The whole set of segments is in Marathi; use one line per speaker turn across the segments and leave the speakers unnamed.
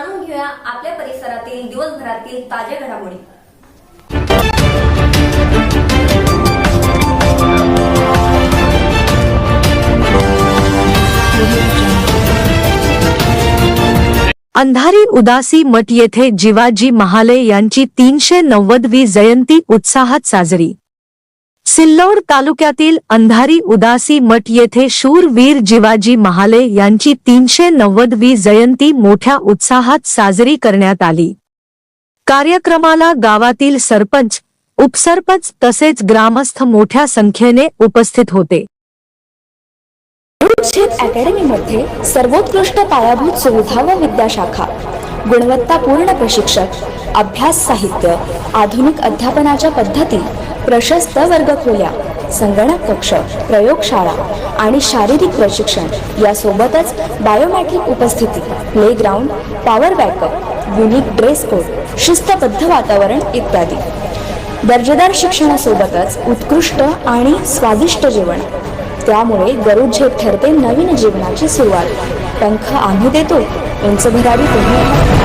जाणून घेऊया आपल्या परिसरातील दिवसभरातील ताज्या घडामोडी।
अंधारी उदासी मठ येथे जिवाजी महाले यांची 390वी जयंती उत्साहात साजरी। सिल्लोड तालुक्यातील अंधारी उदासी मठ येथे शूरवीर जिवाजी महाले यांची 390वी जयंती मोठ्या उत्साहात साजरी करण्यात आली। कार्यक्रमाला गावातील सरपंच, उपसरपंच तसेच ग्रामस्थ मोठ्या संख्येने उपस्थित होते।
अकॅडमी मध्ये सर्वोत्कृष्ट पायाभूत सुविधा व विद्याशाखा, गुणवत्तापूर्ण प्रशिक्षक, अभ्यास साहित्य, आधुनिक अध्यापनाच्या पद्धती, प्रशस्त वर्गखोल्या, संगणक कक्ष, प्रयोगशाळा आणि शारीरिक प्रशिक्षण यासोबतच बायोमेट्रिक उपस्थिती, playground, power backup, unique dress code, शिस्तबद्ध वातावरण इत्यादी। दर्जेदार शिक्षणासोबतच उत्कृष्ट आणि स्वादिष्ट जेवण, त्यामुळे गरुड झेप ठरते नवीन जीवनाची सुरुवात। पंख आम्ही देतो, उंच भरारी तुम्ही।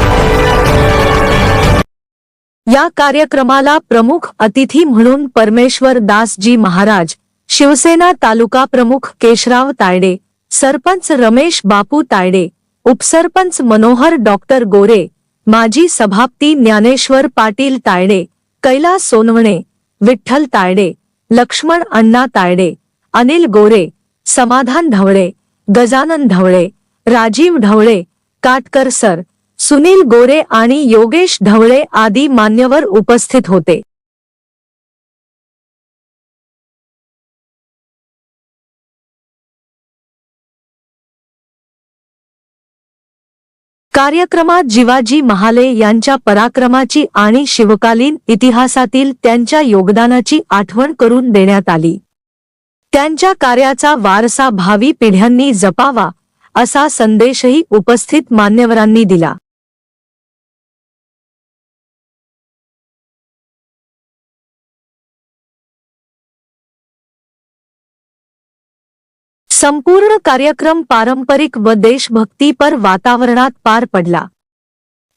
या कार्यक्रमाला प्रमुख अतिथी म्हणून परमेश्वर दासजी महाराज, शिवसेना तालुका प्रमुख केशराव तायडे, सरपंच रमेश बापू तायडे, उपसरपंच मनोहर डॉक्टर गोरे, माजी सभापती ज्ञानेश्वर पाटील तायडे, कैलास सोनवणे, विठ्ठल तायडे, लक्ष्मण अण्णा तायडे, अनिल गोरे, समाधान ढवळे, गजानन ढवळे, राजीव ढवळे, काटकर सर, सुनील गोरे आणि योगेश ढवळे आदी मान्यवर उपस्थित होते। कार्यक्रमात जिवाजी महाले यांच्या पराक्रमाची आणि शिवकालीन इतिहासातील त्यांच्या योगदानाची आठवण करून देण्यात आली। त्यांच्या कार्याचा वारसा भावी पिढ्यांनी जपावा असा संदेशही उपस्थित मान्यवरांनी दिला। संपूर्ण कार्यक्रम पारंपरिक व देशभक्तीपर वातावरणात पार पडला।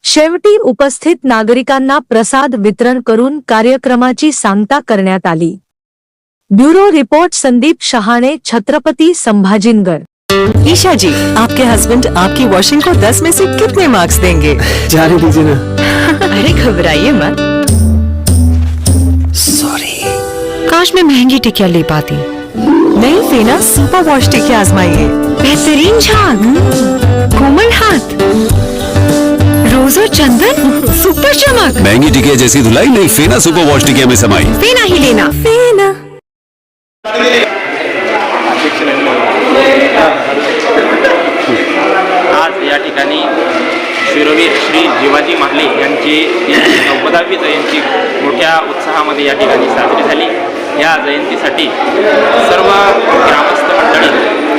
शेवटी उपस्थित नागरिकांना प्रसाद वितरण करून कार्यक्रमाची सांगता करण्यात आली। ब्यूरो रिपोर्ट संदीप शहाणे, छत्रपति संभाजीनगर।
ईशा जी, आपके हस्बैंड आपकी वॉशिंग को 10 में से कितने मार्क्स देंगे?
जाने दीजिए ना।
अरे घबराइए मत।
सॉरी।
काश मैं महंगी टिकिया ले पाती। नई फेना सुपर वॉश टिकिया आजमाइए। बेहतरीन झाग, कोमल हाथ, रोज और चंदन, सुपर चमक।
महंगी टिकिया जैसी धुलाई नहीं, फेना सुपर वॉश टिकिया में समाई।
फेना ही लेना। फेना।
आज या ठिकाणी शूरवीर श्री जिवाजी महाले यांची 390वी जयंती मोठ्या उत्साहामध्ये या ठिकाणी साजरी झाली। या जयंतीसाठी सर्व ग्रामस्थ मंडळी,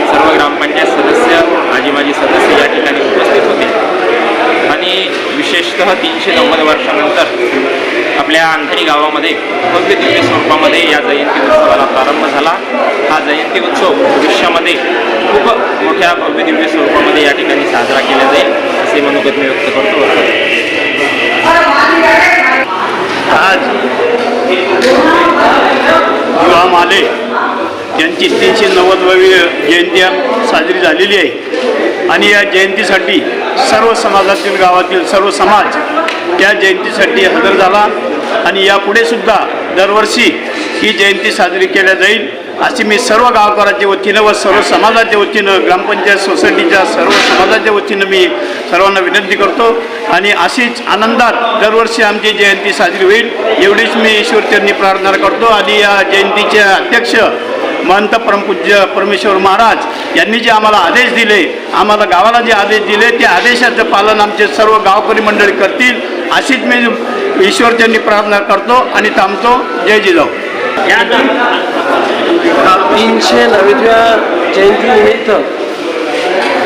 सर्व ग्रामपंचायत सदस्य, माजी माजी सदस्य या ठिकाणी उपस्थित होते आणि विशेषतः 390 वर्षानंतर आपल्या अंधारी गावामध्ये भव्य दिव्य स्वरूपामध्ये या जयंती उत्सवाला प्रारंभ झाला। हा जयंती उत्सव भविष्यामध्ये खूप मोठ्या भव्य दिव्य स्वरूपामध्ये या ठिकाणी साजरा केला जाईल असे मनोगत मी व्यक्त करतो।
आज जिवा महाले यांची 390वी जयंती साजरी झालेली आहे आणि या जयंतीसाठी सर्व समाजातील, गावातील सर्व समाज या जयंतीसाठी हजर झाला आणि यापुढे सुद्धा दरवर्षी ही जयंती साजरी केल्या जाईल अशी मी सर्व गावकऱ्यांच्या वतीनं व सर्व समाजाच्या वतीनं, ग्रामपंचायत सोसायटीच्या सर्व समाजाच्या वतीनं मी सर्वांना विनंती करतो आणि अशीच आनंदात दरवर्षी आमची जयंती साजरी होईल एवढीच मी ईश्वरचरणी प्रार्थना करतो। आणि या जयंतीचे अध्यक्ष महंत परमपूज्य परमेश्वर महाराज यांनी जे आम्हाला आदेश दिले, आम्हाला गावाला जे आदेश दिले, त्या आदेशाचं पालन आमचे सर्व गावकरी मंडळी करतील अशीच मी ईश्वरचरणी प्रार्थना करतो आणि थांबतो। जय जिजाऊ।
390व्या जयंतीनिमित्त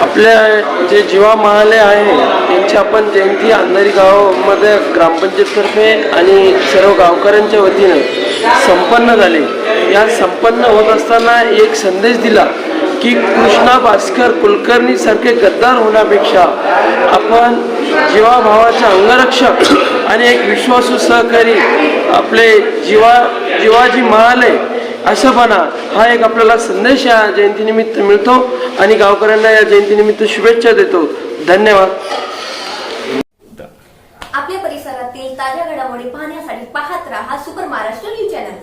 आपल्या जे जिवा महाले आहे त्यांची आपण जयंती अंधारी गावामध्ये ग्रामपंचायततर्फे आणि सर्व गावकऱ्यांच्या वतीनं संपन्न झाले। या संपन्न होत असताना एक संदेश दिला की कृष्णा भास्कर कुलकर्णी सारखे गद्दार होण्यापेक्षा आपण जीवाभावाचा अंगरक्षक आणि एक विश्वासू सहकारी आपले जीवाजी महाले असं बना, हा एक आपल्याला संदेश या जयंतीनिमित्त मिळतो आणि गावकऱ्यांना या जयंतीनिमित्त शुभेच्छा देतो. धन्यवाद.
आपल्या परिसरातील ताज्या घडामोडी पाहण्यासाठी पाहत राहा सुपर महाराष्ट्र न्यूज चॅनल.